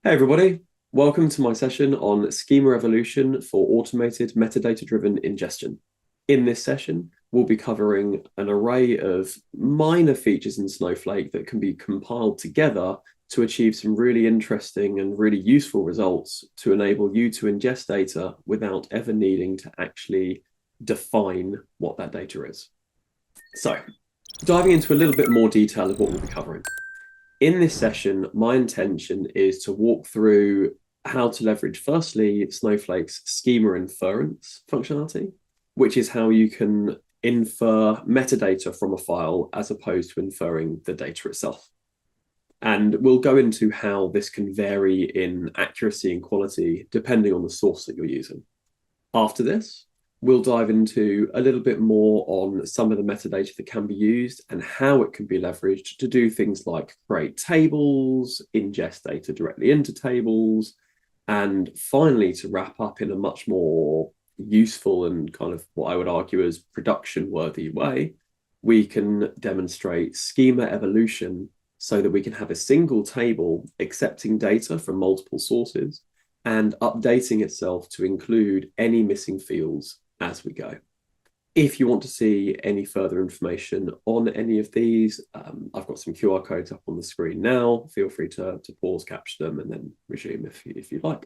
Hey everybody, welcome to my session on schema evolution for automated metadata-driven ingestion. In this session, we'll be covering an array of minor features in Snowflake that can be compiled together to achieve some really interesting and really useful results to enable you to ingest data without ever needing to actually define what that data is. So, diving into a little bit more detail of what we'll be covering. In this session, my intention is to walk through how to leverage, firstly, Snowflake's schema inference functionality, which is how you can infer metadata from a file as opposed to inferring the data itself. And we'll go into how this can vary in accuracy and quality depending on the source that you're using. After this, we'll dive into a little bit more on some of the metadata that can be used and how it can be leveraged to do things like create tables, ingest data directly into tables, and finally to wrap up in a much more useful and kind of what I would argue as production worthy way, we can demonstrate schema evolution so that we can have a single table accepting data from multiple sources and updating itself to include any missing fields as we go. If you want to see any further information on any of these, I've got some QR codes up on the screen now. Feel free to pause, capture them, and then resume if you'd like.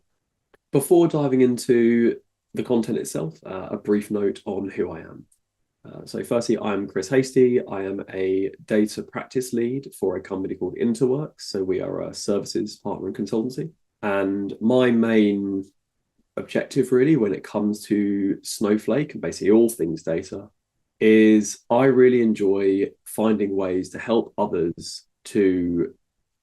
Before diving into the content itself, a brief note on who I am. So firstly, I'm Chris Hasty. I am a data practice lead for a company called Interworks. So we are a services partner and consultancy. And my main objective really when it comes to Snowflake and basically all things data is I really enjoy finding ways to help others to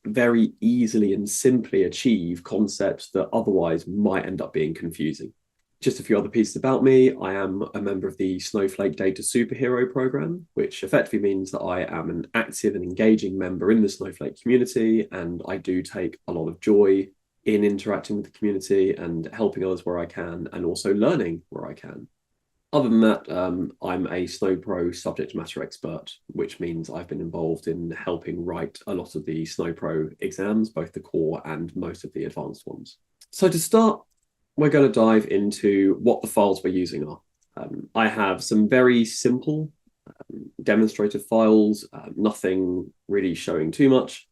very easily and simply achieve concepts that otherwise might end up being confusing. Just a few other pieces about me. I am a member of the Snowflake Data Superhero program, which effectively means that I am an active and engaging member in the Snowflake community, and I do take a lot of joy in interacting with the community and helping others where I can, and also learning where I can. Other than that, I'm a SnowPro subject matter expert, which means I've been involved in helping write a lot of the SnowPro exams, both the core and most of the advanced ones. So to start, we're going to dive into what the files we're using are. I have some very simple demonstrative files, nothing really showing too much.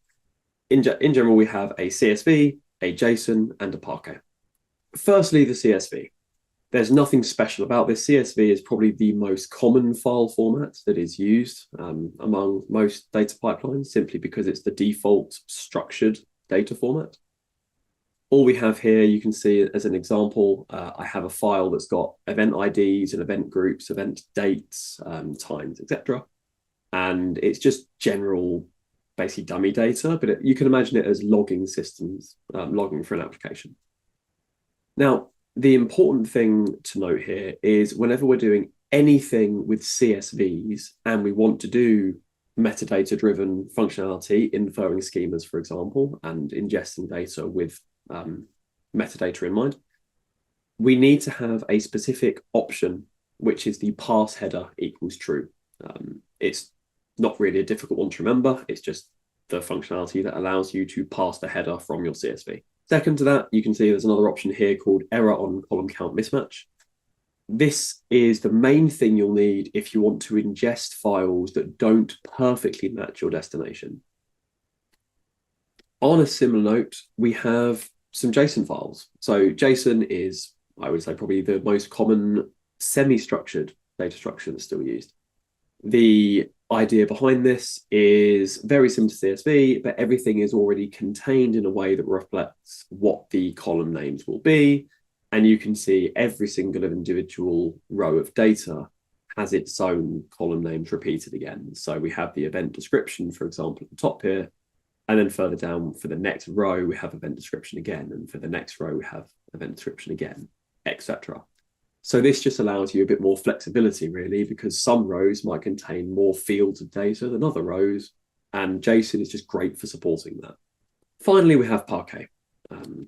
In general, we have a CSV, a JSON, and a Parquet. Firstly, the CSV. There's nothing special about this. CSV is probably the most common file format that is used among most data pipelines, simply because it's the default structured data format. All we have here, you can see as an example, I have a file that's got event IDs and event groups, event dates, times, etc. And it's just general, basically dummy data, but you can imagine it as logging systems, logging for an application. Now, the important thing to note here is whenever we're doing anything with CSVs and we want to do metadata-driven functionality, inferring schemas, for example, and ingesting data with metadata in mind, we need to have a specific option, which is the parse header equals true. It's not really a difficult one to remember. It's just the functionality that allows you to parse the header from your CSV. Second to that, you can see there's another option here called error on column count mismatch. This is the main thing you'll need if you want to ingest files that don't perfectly match your destination. On a similar note, we have some JSON files. So JSON is, I would say, probably the most common semi-structured data structure that's still used. The idea behind this is very similar to CSV, but everything is already contained in a way that reflects what the column names will be. And you can see every single individual row of data has its own column names repeated again. So we have the event description, for example, at the top here. And then further down for the next row, we have event description again. And for the next row, we have event description again, etc. So this just allows you a bit more flexibility, really, because some rows might contain more fields of data than other rows. And JSON is just great for supporting that. Finally, we have Parquet.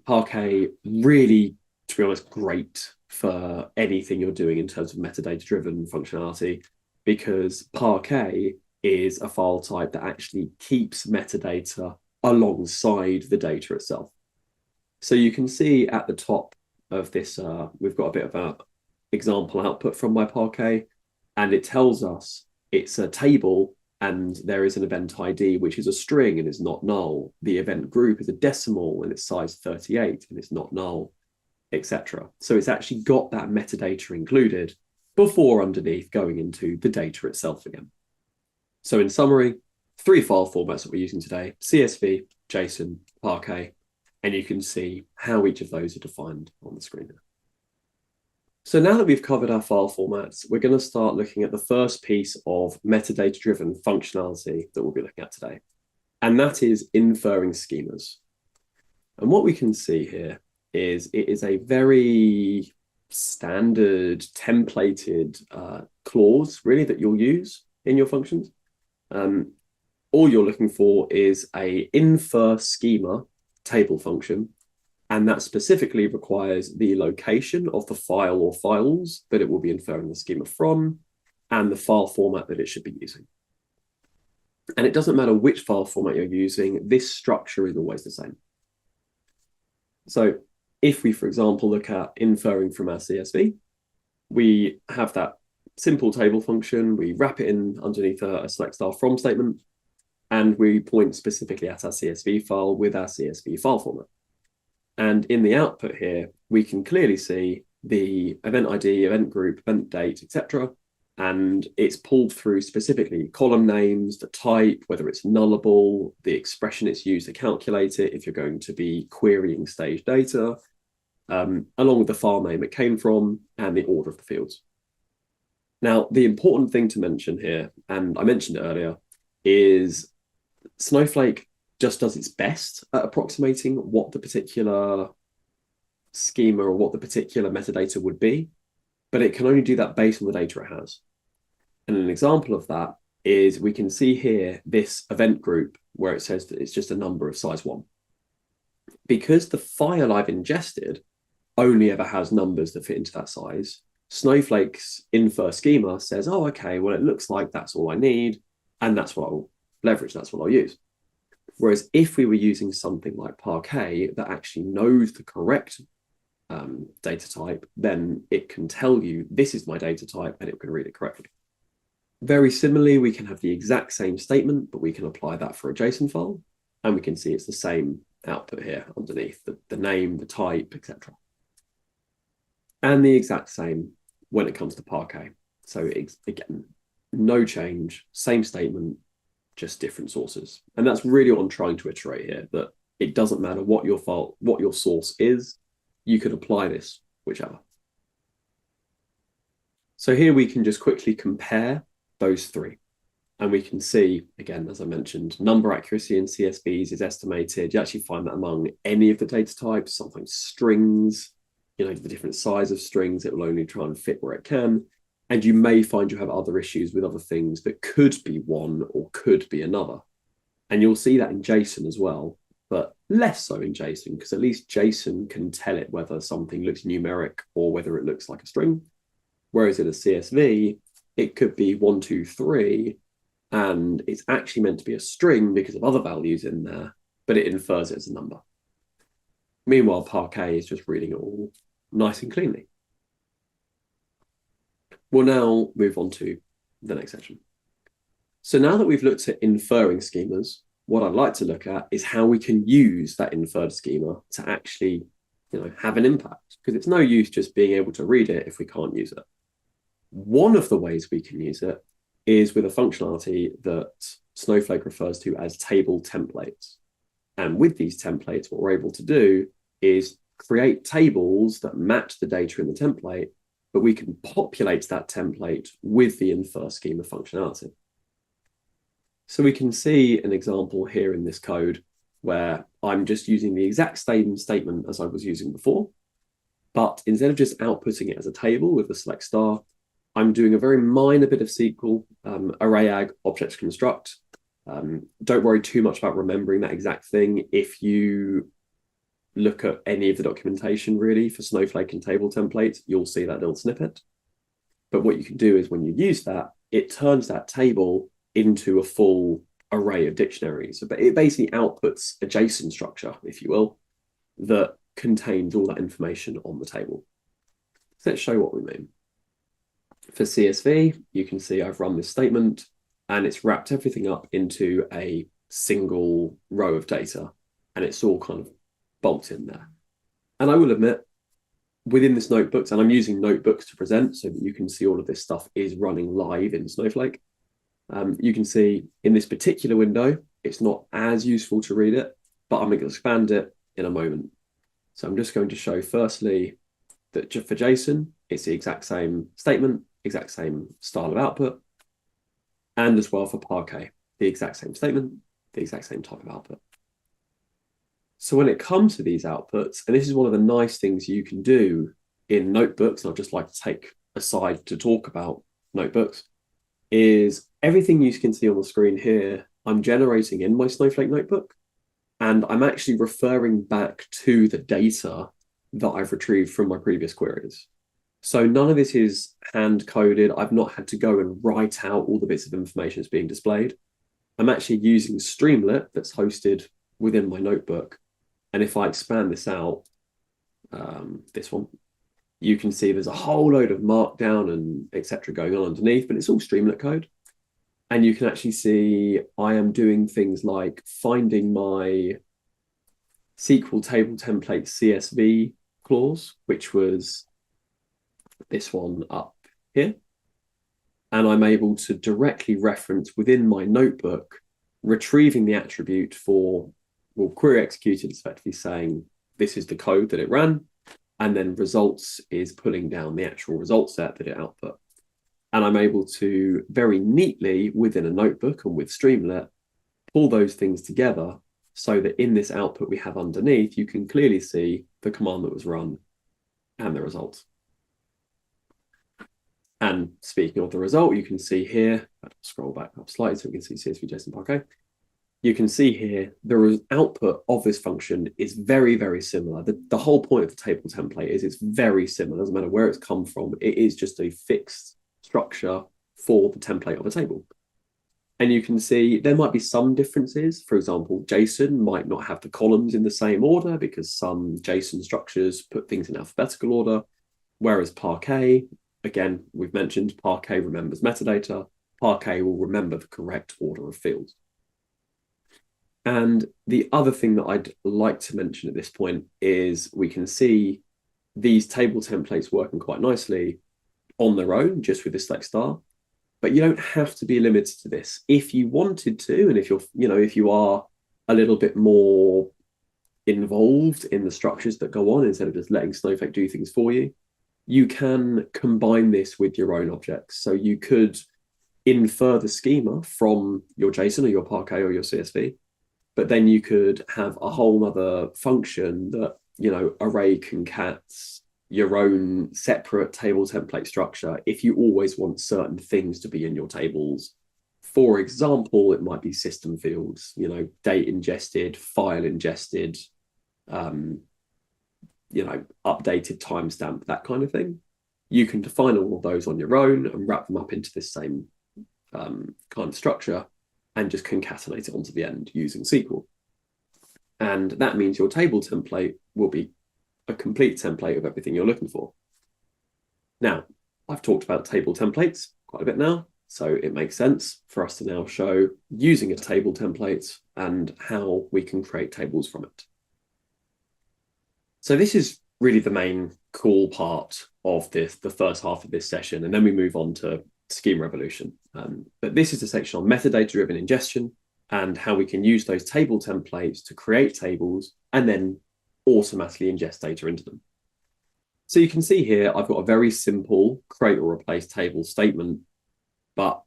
Parquet really, to be honest, great for anything you're doing in terms of metadata-driven functionality, because Parquet is a file type that actually keeps metadata alongside the data itself. So you can see at the top of this, we've got a bit of an example output from my Parquet, and it tells us it's a table and there is an event ID, which is a string and is not null. The event group is a decimal and it's size 38 and it's not null, etc. So it's actually got that metadata included before underneath going into the data itself again. So in summary, 3 file formats that we're using today: CSV, JSON, Parquet, and you can see how each of those are defined on the screen. So now that we've covered our file formats, we're going to start looking at the first piece of metadata-driven functionality that we'll be looking at today, and that is inferring schemas. And what we can see here is it is a very standard templated clause, really, that you'll use in your functions. All you're looking for is a infer schema table function, and that specifically requires the location of the file or files that it will be inferring the schema from and the file format that it should be using. And it doesn't matter which file format you're using, this structure is always the same. So if we, for example, look at inferring from our CSV, we have that simple table function, we wrap it in underneath a select star from statement, and we point specifically at our CSV file with our CSV file format. And in the output here, we can clearly see the event ID, event group, event date, etc. And it's pulled through specifically column names, the type, whether it's nullable, the expression it's used to calculate it, if you're going to be querying stage data, along with the file name it came from and the order of the fields. Now, the important thing to mention here, and I mentioned it earlier, is Snowflake just does its best at approximating what the particular schema or what the particular metadata would be, but it can only do that based on the data it has. And an example of that is we can see here this event group where it says that it's just a number of size 1. Because the file I've ingested only ever has numbers that fit into that size, Snowflake's infer schema says, oh, okay, well, it looks like that's all I need, and that's what I'll leverage, that's what I'll use. Whereas if we were using something like Parquet that actually knows the correct data type, then it can tell you this is my data type and it can read it correctly. Very similarly, we can have the exact same statement, but we can apply that for a JSON file, and we can see it's the same output here underneath, the name, the type, etc. And the exact same when it comes to Parquet. So again, no change, same statement, just different sources. And that's really what I'm trying to iterate here, that it doesn't matter what your file, what your source is, you could apply this whichever. So here we can just quickly compare those 3. And we can see, again, as I mentioned, number accuracy in CSVs is estimated. You actually find that among any of the data types, sometimes strings, the different size of strings, it will only try and fit where it can. And you may find you have other issues with other things that could be one or could be another. And you'll see that in JSON as well, but less so in JSON, because at least JSON can tell it whether something looks numeric or whether it looks like a string. Whereas in a CSV, it could be 1, 2, 3, and it's actually meant to be a string because of other values in there, but it infers it as a number. Meanwhile, Parquet is just reading it all nice and cleanly. We'll now move on to the next section. So now that we've looked at inferring schemas, what I'd like to look at is how we can use that inferred schema to actually, have an impact, because it's no use just being able to read it if we can't use it. One of the ways we can use it is with a functionality that Snowflake refers to as table templates. And with these templates, what we're able to do is create tables that match the data in the template, but we can populate that template with the infer schema functionality. So we can see an example here in this code where I'm just using the exact same statement as I was using before, but instead of just outputting it as a table with the select star, I'm doing a very minor bit of SQL, array object construct. Don't worry too much about remembering that exact thing. If you look at any of the documentation really for Snowflake and table templates, you'll see that little snippet. But what you can do is when you use that, it turns that table into a full array of dictionaries. So it basically outputs a JSON structure, if you will, that contains all that information on the table. So let's show what we mean. For CSV, you can see I've run this statement and it's wrapped everything up into a single row of data, and it's all kind of bolted in there. And I will admit, within this notebooks, and I'm using notebooks to present so that you can see all of this stuff is running live in Snowflake. You can see in this particular window, it's not as useful to read it, but I'm going to expand it in a moment. So I'm just going to show firstly that for JSON, it's the exact same statement, exact same style of output, and as well for Parquet, the exact same statement, the exact same type of output. So when it comes to these outputs, and this is one of the nice things you can do in notebooks, and I'd just like to take aside to talk about notebooks, is everything you can see on the screen here, I'm generating in my Snowflake notebook, and I'm actually referring back to the data that I've retrieved from my previous queries. So none of this is hand-coded. I've not had to go and write out all the bits of information that's being displayed. I'm actually using Streamlit that's hosted within my notebook. And if I expand this out, this one, you can see there's a whole load of markdown and etc. going on underneath, but it's all Streamlit code. And you can actually see I am doing things like finding my SQL table template CSV clause, which was this one up here. And I'm able to directly reference within my notebook, retrieving the attribute for, well, query executed is effectively saying this is the code that it ran, and then results is pulling down the actual result set that it output. And I'm able to very neatly within a notebook and with Streamlit pull those things together so that in this output we have underneath, you can clearly see the command that was run and the results. And speaking of the result, you can see here, I'll scroll back up slightly so we can see CSV, JSON, Parquet. You can see here, the output of this function is very, very similar. The whole point of the table template is it's very similar. Doesn't matter where it's come from. It is just a fixed structure for the template of a table. And you can see there might be some differences. For example, JSON might not have the columns in the same order because some JSON structures put things in alphabetical order, whereas Parquet, again, we've mentioned Parquet remembers metadata. Parquet will remember the correct order of fields. And the other thing that I'd like to mention at this point is we can see these table templates working quite nicely on their own, just with this select star. But you don't have to be limited to this. If you wanted to, and if you're, if you are a little bit more involved in the structures that go on instead of just letting Snowflake do things for you, you can combine this with your own objects. So you could infer the schema from your JSON or your Parquet or your CSV, but then you could have a whole other function that, array concats your own separate table template structure if you always want certain things to be in your tables. For example, it might be system fields, date ingested, file ingested, updated timestamp, that kind of thing. You can define all of those on your own and wrap them up into this same kind of structure and just concatenate it onto the end using SQL. And that means your table template will be a complete template of everything you're looking for. Now, I've talked about table templates quite a bit now, so it makes sense for us to now show using a table template and how we can create tables from it. So this is really the main cool part of the first half of this session, and then we move on to schema evolution. But this is a section on metadata-driven ingestion and how we can use those table templates to create tables and then automatically ingest data into them. So you can see here, I've got a very simple create or replace table statement, but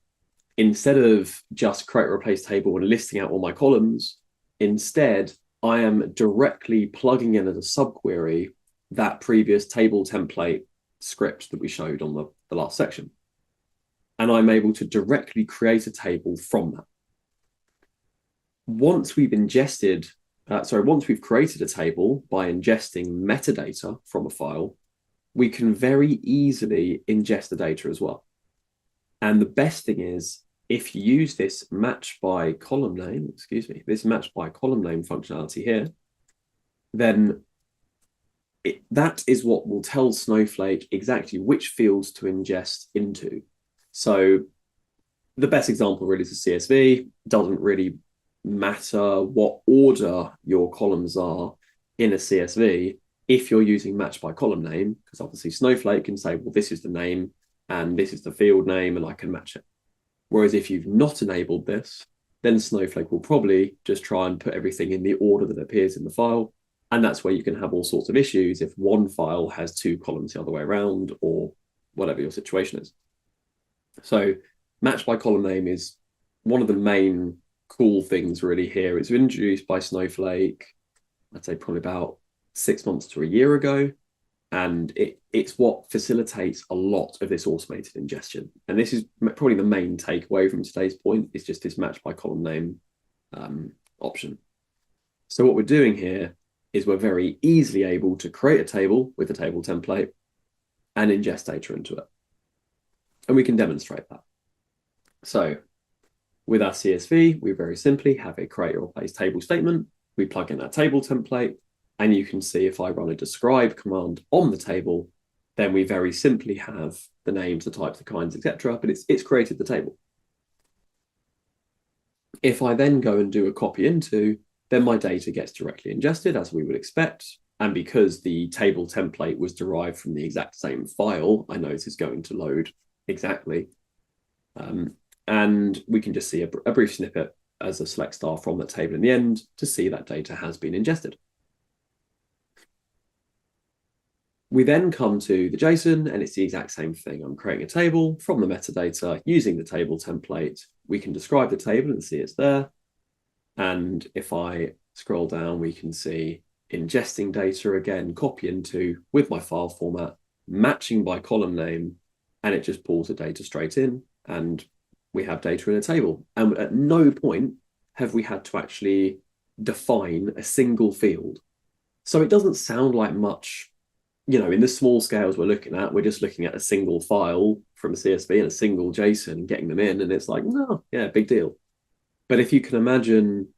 instead of just create or replace table and listing out all my columns, instead, I am directly plugging in as a subquery that previous table template script that we showed on the last section. And I'm able to directly create a table from that. Once we've created a table by ingesting metadata from a file, we can very easily ingest the data as well. And the best thing is, if you use this match by column name functionality here, then that is what will tell Snowflake exactly which fields to ingest into. So the best example really is a CSV. Doesn't really matter what order your columns are in a CSV if you're using match by column name, because obviously Snowflake can say, well, this is the name and this is the field name, and I can match it. Whereas if you've not enabled this, then Snowflake will probably just try and put everything in the order that appears in the file. And that's where you can have all sorts of issues if one file has two columns the other way around, or whatever your situation is. So match by column name is one of the main cool things really here. It's introduced by Snowflake, I'd say probably about 6 months to a year ago. And it's what facilitates a lot of this automated ingestion. And this is probably the main takeaway from today's point, is just this match by column name option. So what we're doing here is we're very easily able to create a table with a table template and ingest data into it. And we can demonstrate that. So with our CSV, we very simply have a create or replace table statement. We plug in our table template, and you can see if I run a describe command on the table, then we very simply have the names, the types, the kinds, etc. But it's created the table. If I then go and do a copy into, then my data gets directly ingested as we would expect. And because the table template was derived from the exact same file, I know it is going to load exactly. And we can just see a brief snippet as a select star from that table in the end to see that data has been ingested. We then come to the JSON, and it's the exact same thing. I'm creating a table from the metadata using the table template. We can describe the table and see it's there. And if I scroll down, we can see ingesting data again, copy into with my file format, matching by column name, and it just pulls the data straight in, and we have data in a table. And at no point have we had to actually define a single field. So it doesn't sound like much, in the small scales we're looking at, we're just looking at a single file from a CSV and a single JSON and getting them in, and it's like, no, yeah, big deal. But if you can imagine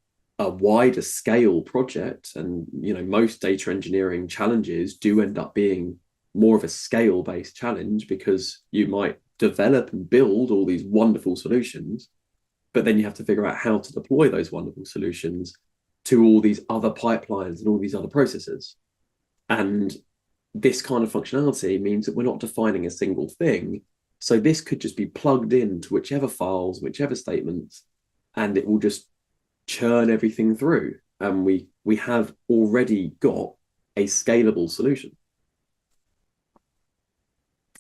a wider scale project, and most data engineering challenges do end up being more of a scale-based challenge, because you might develop and build all these wonderful solutions, but then you have to figure out how to deploy those wonderful solutions to all these other pipelines and all these other processes. And this kind of functionality means that we're not defining a single thing. So this could just be plugged into whichever files, whichever statements, and it will just churn everything through. And we have already got a scalable solution.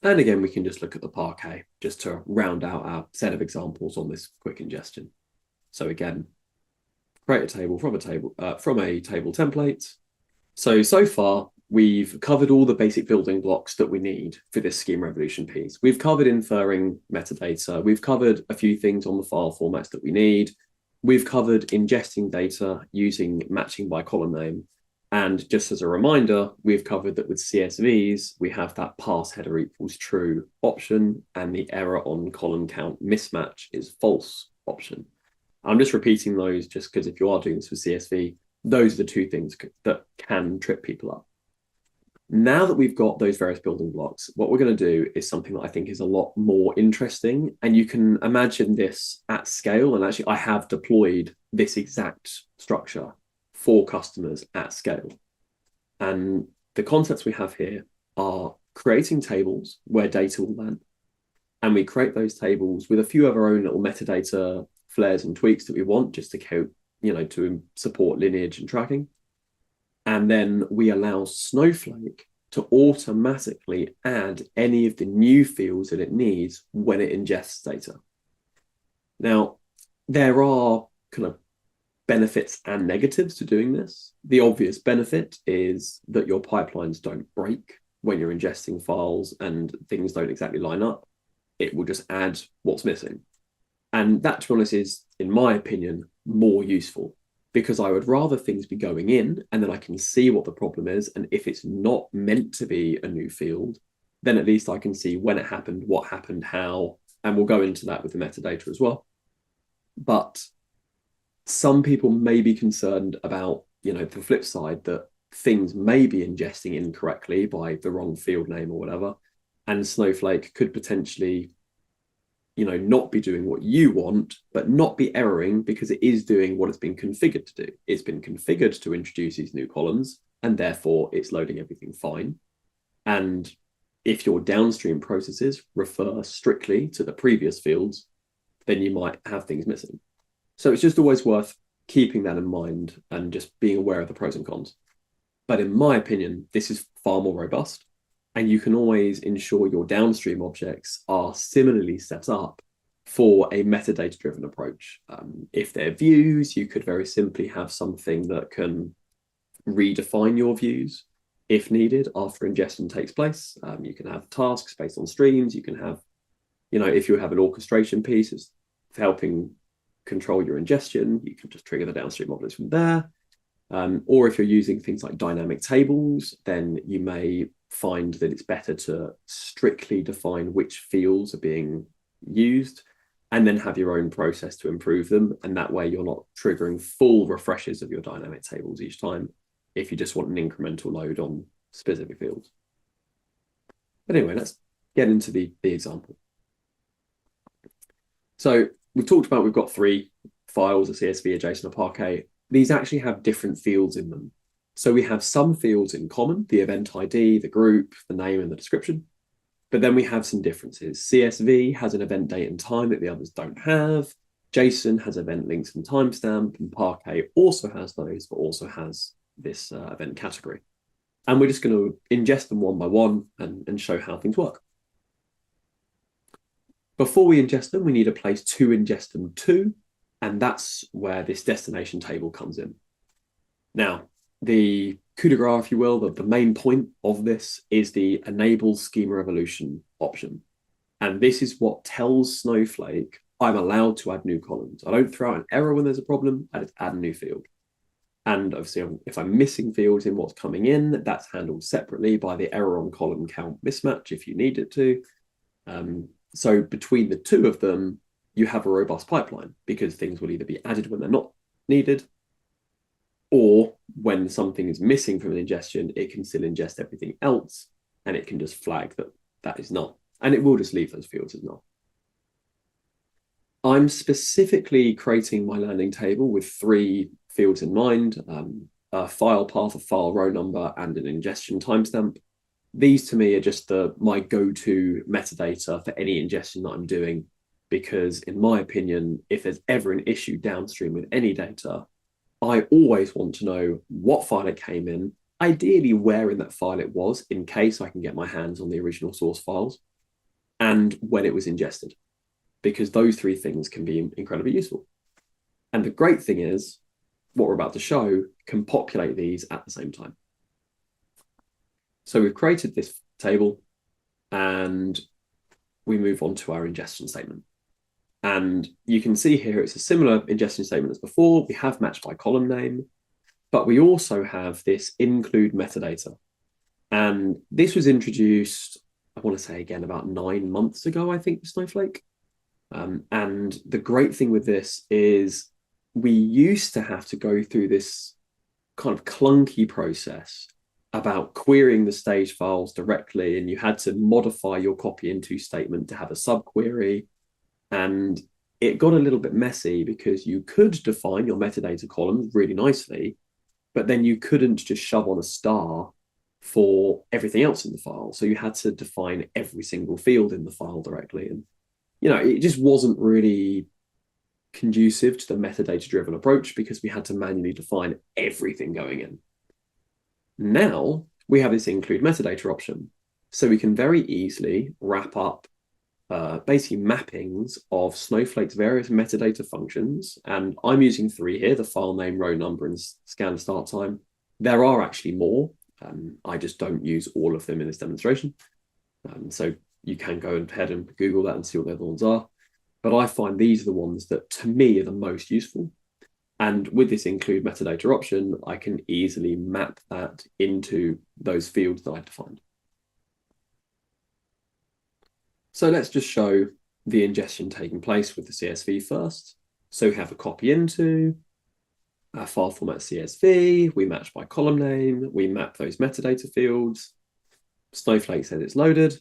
And again, we can just look at the Parquet just to round out our set of examples on this quick ingestion. So again, create a table from a table template. So far, we've covered all the basic building blocks that we need for this schema evolution piece. We've covered inferring metadata. We've covered a few things on the file formats that we need. We've covered ingesting data using matching by column name. And just as a reminder, we've covered that with CSVs, we have that parse header equals true option, and the error on column count mismatch is false option. I'm just repeating those just because if you are doing this with CSV, those are the two things that can trip people up. Now that we've got those various building blocks, what we're going to do is something that I think is a lot more interesting. And you can imagine this at scale. And actually, I have deployed this exact structure for customers at scale. And the concepts we have here are creating tables where data will land. And we create those tables with a few of our own little metadata flares and tweaks that we want just to to support lineage and tracking. And then we allow Snowflake to automatically add any of the new fields that it needs when it ingests data. Now, there are kind of benefits and negatives to doing this. The obvious benefit is that your pipelines don't break when you're ingesting files and things don't exactly line up. It will just add what's missing. And that, to be honest, is, in my opinion, more useful, because I would rather things be going in and then I can see what the problem is. And if it's not meant to be a new field, then at least I can see when it happened, what happened, how, and we'll go into that with the metadata as well. But some people may be concerned about, the flip side, that things may be ingesting incorrectly by the wrong field name or whatever, and Snowflake could potentially, not be doing what you want, but not be erroring because it is doing what it's been configured to do. It's been configured to introduce these new columns, and therefore it's loading everything fine. And if your downstream processes refer strictly to the previous fields, then you might have things missing. So it's just always worth keeping that in mind and just being aware of the pros and cons. But in my opinion, this is far more robust, and you can always ensure your downstream objects are similarly set up for a metadata-driven approach. If they're views, you could very simply have something that can redefine your views if needed after ingestion takes place. You can have tasks based on streams. You can have, if you have an orchestration piece it's helping control your ingestion, you can just trigger the downstream objects from there. Or if you're using things like dynamic tables, then you may find that it's better to strictly define which fields are being used and then have your own process to improve them. And that way you're not triggering full refreshes of your dynamic tables each time if you just want an incremental load on specific fields. But anyway, let's get into the example. So we've talked about, we've got 3 files, a CSV, a JSON, a Parquet. These actually have different fields in them. So we have some fields in common, the event ID, the group, the name, and the description. But then we have some differences. CSV has an event date and time that the others don't have. JSON has event links and timestamp, and Parquet also has those, but also has this event category. And we're just going to ingest them one by one and show how things work. Before we ingest them, we need a place to ingest them to, and that's where this destination table comes in. Now, the coup de grace, if you will, the main point of this is the enable schema evolution option. And this is what tells Snowflake I'm allowed to add new columns. I don't throw out an error when there's a problem, I just add a new field. And obviously, if I'm missing fields in what's coming in, that's handled separately by the error on column count mismatch if you need it to. So between the two of them, you have a robust pipeline because things will either be added when they're not needed, or when something is missing from an ingestion, it can still ingest everything else, and it can just flag that that is not, and it will just leave those fields as not. I'm specifically creating my landing table with 3 fields in mind, a file path, a file row number, and an ingestion timestamp. These to me are just my go-to metadata for any ingestion that I'm doing, because in my opinion, if there's ever an issue downstream with any data, I always want to know what file it came in, ideally where in that file it was, in case I can get my hands on the original source files, and when it was ingested, because those 3 things can be incredibly useful. And the great thing is, what we're about to show can populate these at the same time. So we've created this table, and we move on to our ingestion statement. And you can see here it's a similar ingestion statement as before. We have matched by column name, but we also have this include metadata. And this was introduced, I want to say again, about 9 months ago, I think, with Snowflake. And the great thing with this is we used to have to go through this kind of clunky process about querying the stage files directly, and you had to modify your copy into statement to have a subquery. And it got a little bit messy because you could define your metadata columns really nicely, but then you couldn't just shove on a star for everything else in the file. So you had to define every single field in the file directly. And, it just wasn't really conducive to the metadata-driven approach because we had to manually define everything going in. Now we have this include metadata option. So we can very easily wrap up basically mappings of Snowflake's various metadata functions. And I'm using 3 here, the file name, row number, and scan start time. There are actually more. I just don't use all of them in this demonstration. So you can go ahead and Google that and see what the other ones are. But I find these are the ones that to me are the most useful. And with this include metadata option, I can easily map that into those fields that I defined. So let's just show the ingestion taking place with the CSV first. So we have a copy into, our file format CSV, we match by column name, we map those metadata fields. Snowflake says it's loaded.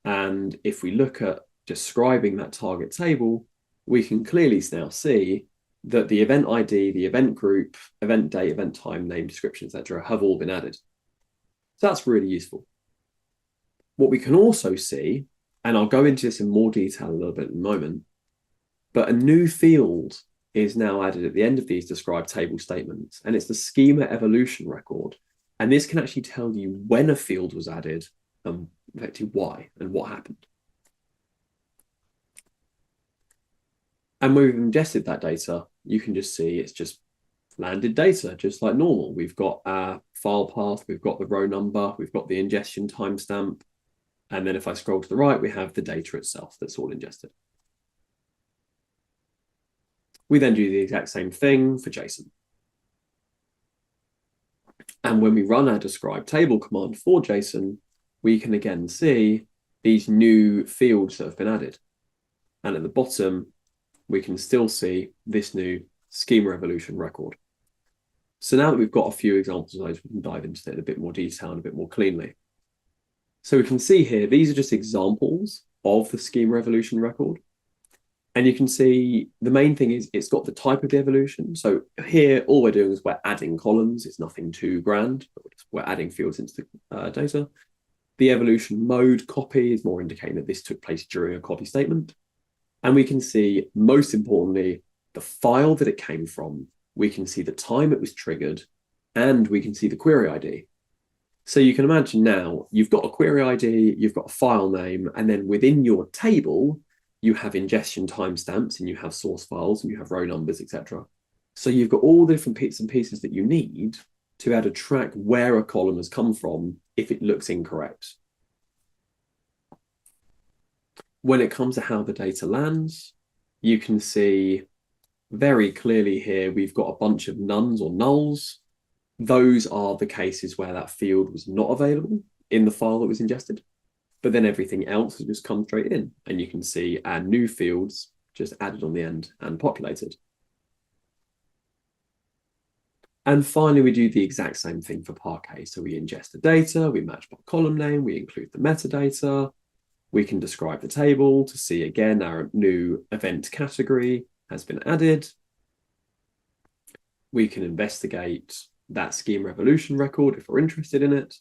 And if we look at describing that target table, we can clearly now see that the event ID, the event group, event date, event time, name, description, etc., have all been added. So that's really useful. What we can also see, and I'll go into this in more detail a little bit in a moment, but a new field is now added at the end of these described table statements, and it's the schema evolution record. And this can actually tell you when a field was added and effectively why and what happened. And when we've ingested that data, you can just see it's just landed data, just like normal. We've got our file path, we've got the row number, we've got the ingestion timestamp. And then if I scroll to the right, we have the data itself that's all ingested. We then do the exact same thing for JSON. And when we run our describe table command for JSON, we can again see these new fields that have been added. And at the bottom, we can still see this new schema evolution record. So now that we've got a few examples of those, we can dive into it in a bit more detail and a bit more cleanly. So we can see here, these are just examples of the schema evolution record. And you can see the main thing is it's got the type of the evolution. So here, all we're doing is we're adding columns. It's nothing too grand, but we're adding fields into the data. The evolution mode copy is more indicating that this took place during a copy statement. And we can see, most importantly, the file that it came from. We can see the time it was triggered, and we can see the query ID. So you can imagine now, you've got a query ID, you've got a file name, and then within your table, you have ingestion timestamps, and you have source files, and you have row numbers, etc. So you've got all the different bits and pieces that you need to be able to track where a column has come from if it looks incorrect. When it comes to how the data lands, you can see very clearly here, we've got a bunch of nones or nulls. Those are the cases where that field was not available in the file that was ingested, but then everything else has just come straight in. And you can see our new fields just added on the end and populated. And finally, we do the exact same thing for Parquet. So we ingest the data, we match by column name, we include the metadata, we can describe the table to see again our new event category has been added. We can investigate that schema evolution record if we're interested in it.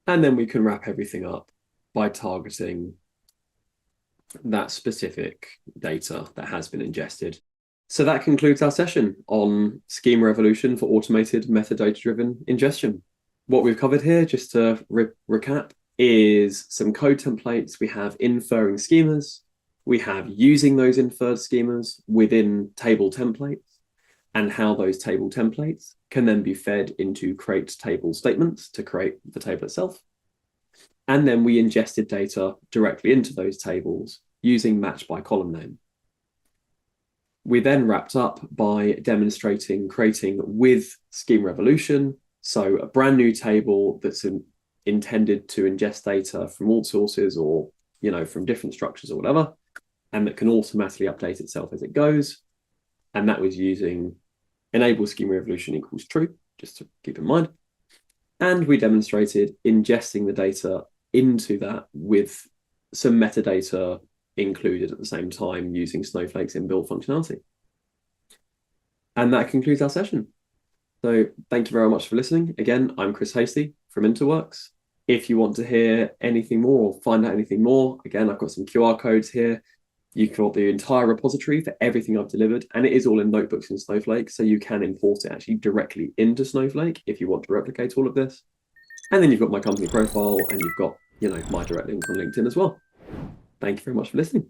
And then we can wrap everything up by targeting that specific data that has been ingested. So that concludes our session on schema evolution for automated metadata-driven ingestion. What we've covered here, just to recap, is some code templates. We have inferring schemas. We have using those inferred schemas within table templates, and how those table templates can then be fed into create table statements to create the table itself. And then we ingested data directly into those tables using match by column name. We then wrapped up by demonstrating creating with schema evolution, so a brand new table that's intended to ingest data from all sources or from different structures or whatever, and that can automatically update itself as it goes. And that was using enable schema evolution equals true, just to keep in mind. And we demonstrated ingesting the data into that with some metadata included at the same time using Snowflake's inbuilt functionality. And that concludes our session. So thank you very much for listening. Again, I'm Chris Hasty from Interworks. If you want to hear anything more or find out anything more, again, I've got some QR codes here. You can get the entire repository for everything I've delivered, and it is all in notebooks in Snowflake, so you can import it actually directly into Snowflake if you want to replicate all of this. And then you've got my company profile, and you've got, my direct link on LinkedIn as well. Thank you very much for listening.